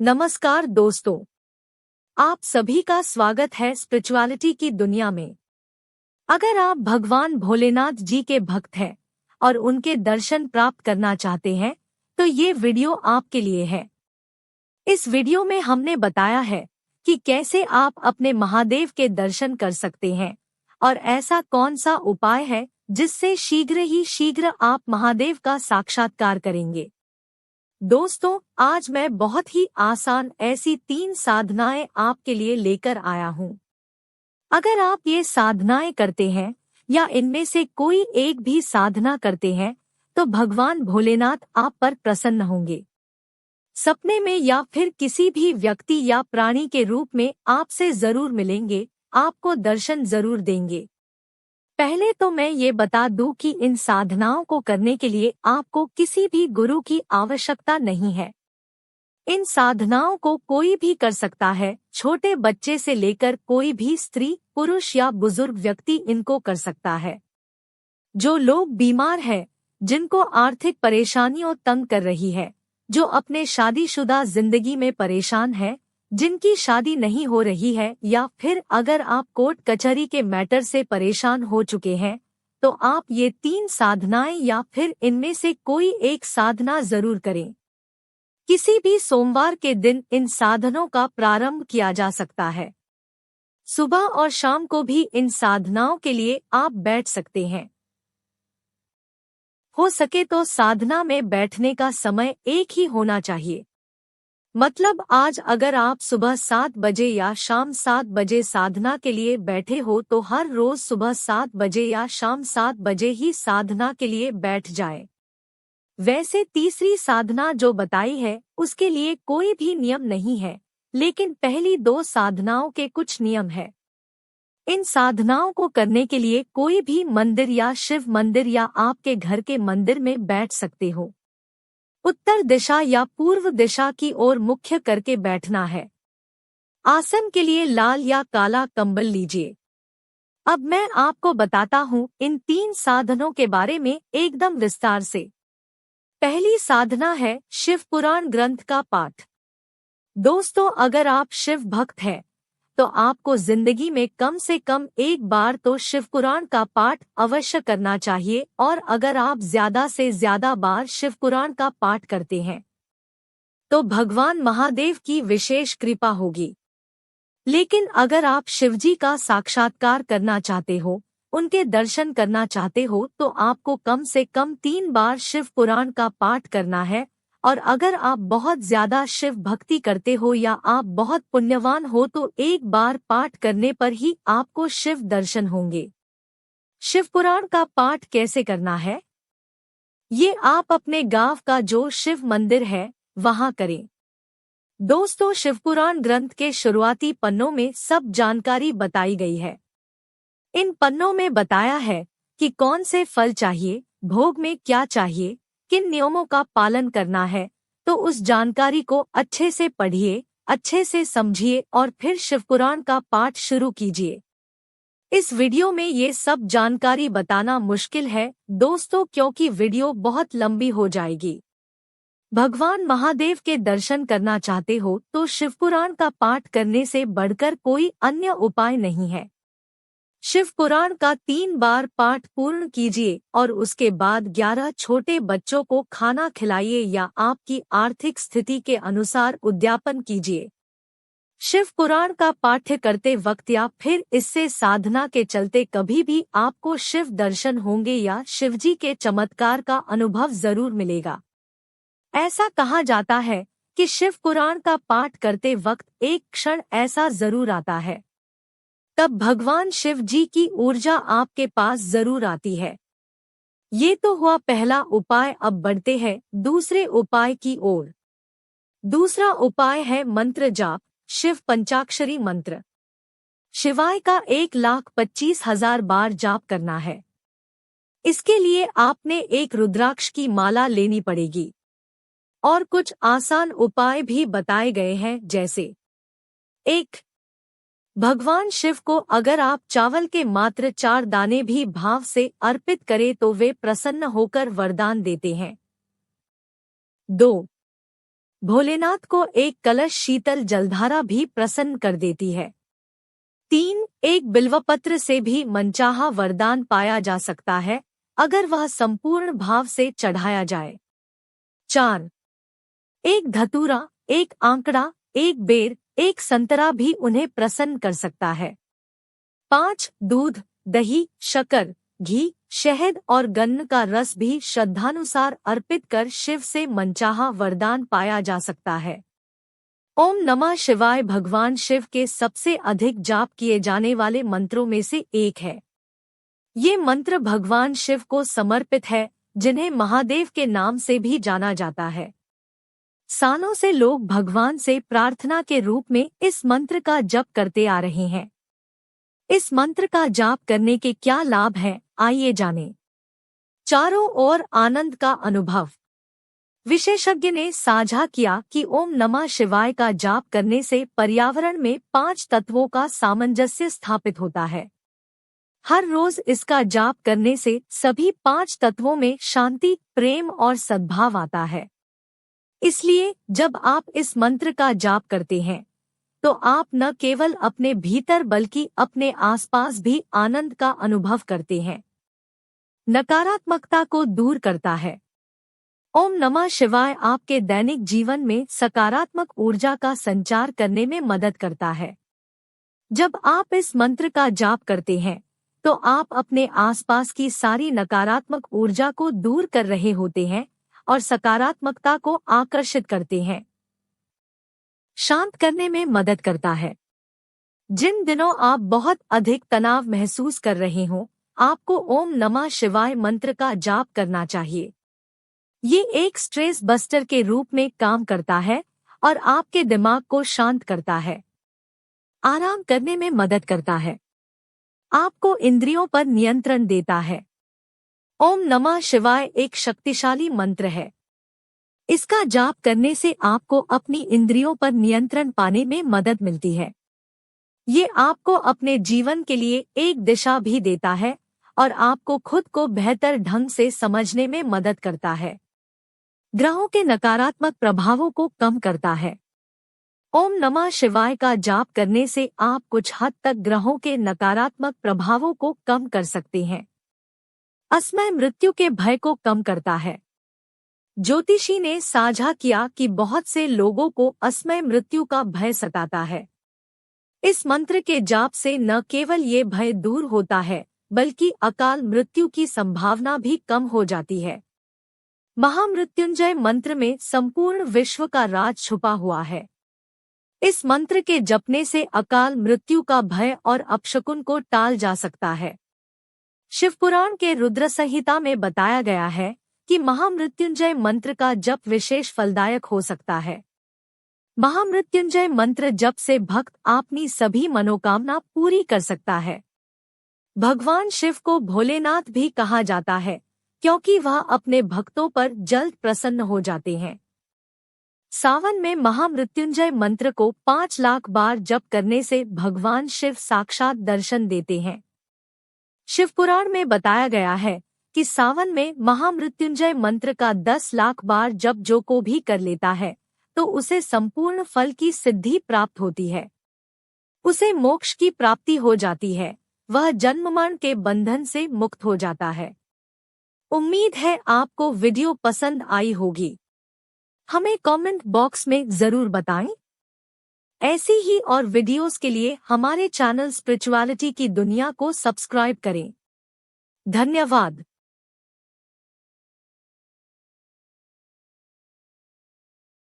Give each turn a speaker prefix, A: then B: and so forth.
A: नमस्कार दोस्तों, आप सभी का स्वागत है स्पिरिचुअलिटी की दुनिया में। अगर आप भगवान भोलेनाथ जी के भक्त हैं और उनके दर्शन प्राप्त करना चाहते हैं तो ये वीडियो आपके लिए है। इस वीडियो में हमने बताया है कि कैसे आप अपने महादेव के दर्शन कर सकते हैं और ऐसा कौन सा उपाय है जिससे शीघ्र आप महादेव का साक्षात्कार करेंगे। दोस्तों, आज मैं बहुत ही आसान ऐसी 3 साधनाएं आपके लिए लेकर आया हूं। अगर आप ये साधनाएं करते हैं या इनमें से कोई एक भी साधना करते हैं तो भगवान भोलेनाथ आप पर प्रसन्न होंगे। सपने में या फिर किसी भी व्यक्ति या प्राणी के रूप में आपसे जरूर मिलेंगे, आपको दर्शन जरूर देंगे। पहले तो मैं ये बता दूं कि इन साधनाओं को करने के लिए आपको किसी भी गुरु की आवश्यकता नहीं है। इन साधनाओं को कोई भी कर सकता है, छोटे बच्चे से लेकर कोई भी स्त्री, पुरुष या बुजुर्ग व्यक्ति इनको कर सकता है। जो लोग बीमार हैं, जिनको आर्थिक परेशानियों तंग कर रही है, जो अपने शादीशुदा जिंदगी में परेशान है, जिनकी शादी नहीं हो रही है, या फिर अगर आप कोर्ट कचहरी के मैटर से परेशान हो चुके हैं तो आप ये 3 साधनाएं या फिर इनमें से कोई एक साधना जरूर करें। किसी भी सोमवार के दिन इन साधनों का प्रारंभ किया जा सकता है। सुबह और शाम को भी इन साधनाओं के लिए आप बैठ सकते हैं। हो सके तो साधना में बैठने का समय एक ही होना चाहिए। मतलब आज अगर आप सुबह 7 बजे या शाम 7 बजे साधना के लिए बैठे हो तो हर रोज सुबह 7 बजे या शाम 7 बजे ही साधना के लिए बैठ जाए। वैसे तीसरी साधना जो बताई है उसके लिए कोई भी नियम नहीं है, लेकिन पहली 2 साधनाओं के कुछ नियम है। इन साधनाओं को करने के लिए कोई भी मंदिर या शिव मंदिर या आपके घर के मंदिर में बैठ सकते हो। उत्तर दिशा या पूर्व दिशा की ओर मुख्य करके बैठना है। आसन के लिए लाल या काला कंबल लीजिए। अब मैं आपको बताता हूँ इन 3 साधनों के बारे में एकदम विस्तार से। पहली साधना है शिव पुराण ग्रंथ का पाठ। दोस्तों, अगर आप शिव भक्त हैं तो आपको जिंदगी में कम से कम एक बार तो शिव पुराण का पाठ अवश्य करना चाहिए, और अगर आप ज्यादा से ज्यादा बार शिव पुराण का पाठ करते हैं तो भगवान महादेव की विशेष कृपा होगी। लेकिन अगर आप शिवजी का साक्षात्कार करना चाहते हो, उनके दर्शन करना चाहते हो, तो आपको कम से कम 3 बार शिव पुराण का पाठ करना है। और अगर आप बहुत ज्यादा शिव भक्ति करते हो या आप बहुत पुण्यवान हो तो एक बार पाठ करने पर ही आपको शिव दर्शन होंगे। शिव पुराण का पाठ कैसे करना है, ये आप अपने गांव का जो शिव मंदिर है वहां करें। दोस्तों, शिव पुराण ग्रंथ के शुरुआती पन्नों में सब जानकारी बताई गई है। इन पन्नों में बताया है कि कौन से फल चाहिए, भोग में क्या चाहिए, किन नियमों का पालन करना है। तो उस जानकारी को अच्छे से पढ़िए, अच्छे से समझिए और फिर शिवपुराण का पाठ शुरू कीजिए। इस वीडियो में ये सब जानकारी बताना मुश्किल है दोस्तों, क्योंकि वीडियो बहुत लंबी हो जाएगी। भगवान महादेव के दर्शन करना चाहते हो तो शिवपुराण का पाठ करने से बढ़कर कोई अन्य उपाय नहीं है। शिव पुराण का 3 बार पाठ पूर्ण कीजिए और उसके बाद 11 छोटे बच्चों को खाना खिलाइए या आपकी आर्थिक स्थिति के अनुसार उद्यापन कीजिए। शिव पुराण का पाठ्य करते वक्त या फिर इससे साधना के चलते कभी भी आपको शिव दर्शन होंगे या शिवजी के चमत्कार का अनुभव जरूर मिलेगा। ऐसा कहा जाता है कि शिव पुराण का पाठ करते वक्त एक क्षण ऐसा जरूर आता है, तब भगवान शिव जी की ऊर्जा आपके पास जरूर आती है। ये तो हुआ पहला उपाय। अब बढ़ते हैं दूसरे उपाय की ओर। दूसरा उपाय है मंत्र जाप, शिव पंचाक्षरी मंत्र। शिवाय का 1,25,000 बार जाप करना है। इसके लिए आपने एक रुद्राक्ष की माला लेनी पड़ेगी और कुछ आसान उपाय भी बताए गए हैं, जैसे 1. भगवान शिव को अगर आप चावल के मात्र 4 दाने भी भाव से अर्पित करें तो वे प्रसन्न होकर वरदान देते हैं। 2. भोलेनाथ को एक कलश शीतल जलधारा भी प्रसन्न कर देती है। 3. एक बिल्वपत्र से भी मनचाहा वरदान पाया जा सकता है, अगर वह संपूर्ण भाव से चढ़ाया जाए। 4. एक धतूरा, एक आंकड़ा, एक बेर, एक संतरा भी उन्हें प्रसन्न कर सकता है। 5. दूध, दही, शक्कर, घी, शहद और गन्न का रस भी श्रद्धानुसार अर्पित कर शिव से मनचाहा वरदान पाया जा सकता है। ओम नमः शिवाय भगवान शिव के सबसे अधिक जाप किए जाने वाले मंत्रों में से एक है। ये मंत्र भगवान शिव को समर्पित है, जिन्हें महादेव के नाम से भी जाना जाता है। सालों से लोग भगवान से प्रार्थना के रूप में इस मंत्र का जप करते आ रहे हैं। इस मंत्र का जाप करने के क्या लाभ हैं, आइए जानें। चारों ओर आनंद का अनुभव। विशेषज्ञ ने साझा किया कि ओम नमः शिवाय का जाप करने से पर्यावरण में 5 तत्वों का सामंजस्य स्थापित होता है। हर रोज इसका जाप करने से सभी 5 तत्वों में शांति, प्रेम और सद्भाव आता है। इसलिए जब आप इस मंत्र का जाप करते हैं तो आप न केवल अपने भीतर बल्कि अपने आसपास भी आनंद का अनुभव करते हैं। नकारात्मकता को दूर करता है। ओम नमः शिवाय आपके दैनिक जीवन में सकारात्मक ऊर्जा का संचार करने में मदद करता है। जब आप इस मंत्र का जाप करते हैं तो आप अपने आसपास की सारी नकारात्मक ऊर्जा को दूर कर रहे होते हैं और सकारात्मकता को आकर्षित करते हैं। शांत करने में मदद करता है। जिन दिनों आप बहुत अधिक तनाव महसूस कर रहे हों, आपको ओम नमः शिवाय मंत्र का जाप करना चाहिए। ये एक स्ट्रेस बस्टर के रूप में काम करता है और आपके दिमाग को शांत करता है। आराम करने में मदद करता है। आपको इंद्रियों पर नियंत्रण देता है। ओम नमः शिवाय एक शक्तिशाली मंत्र है। इसका जाप करने से आपको अपनी इंद्रियों पर नियंत्रण पाने में मदद मिलती है। ये आपको अपने जीवन के लिए एक दिशा भी देता है और आपको खुद को बेहतर ढंग से समझने में मदद करता है। ग्रहों के नकारात्मक प्रभावों को कम करता है। ओम नमः शिवाय का जाप करने से आप कुछ हद तक ग्रहों के नकारात्मक प्रभावों को कम कर सकते हैं। असमय मृत्यु के भय को कम करता है। ज्योतिषी ने साझा किया कि बहुत से लोगों को असमय मृत्यु का भय सताता है। इस मंत्र के जाप से न केवल ये भय दूर होता है, बल्कि अकाल मृत्यु की संभावना भी कम हो जाती है। महामृत्युंजय मंत्र में संपूर्ण विश्व का राज छुपा हुआ है। इस मंत्र के जपने से अकाल मृत्यु का भय और अपशकुन को टाल जा सकता है। शिवपुराण के रुद्र संहिता में बताया गया है कि महामृत्युंजय मंत्र का जप विशेष फलदायक हो सकता है। महामृत्युंजय मंत्र जप से भक्त अपनी सभी मनोकामना पूरी कर सकता है। भगवान शिव को भोलेनाथ भी कहा जाता है, क्योंकि वह अपने भक्तों पर जल्द प्रसन्न हो जाते हैं। सावन में महामृत्युंजय मंत्र को 5 लाख बार जप करने से भगवान शिव साक्षात दर्शन देते हैं। शिवपुराण में बताया गया है कि सावन में महामृत्युंजय मंत्र का 10 लाख बार जप जो को भी कर लेता है तो उसे संपूर्ण फल की सिद्धि प्राप्त होती है। उसे मोक्ष की प्राप्ति हो जाती है। वह जन्म-मरण के बंधन से मुक्त हो जाता है। उम्मीद है आपको वीडियो पसंद आई होगी। हमें कमेंट बॉक्स में जरूर बताएं। ऐसी ही और वीडियोस के लिए हमारे चैनल स्पिरिचुअलिटी की दुनिया को सब्सक्राइब करें। धन्यवाद।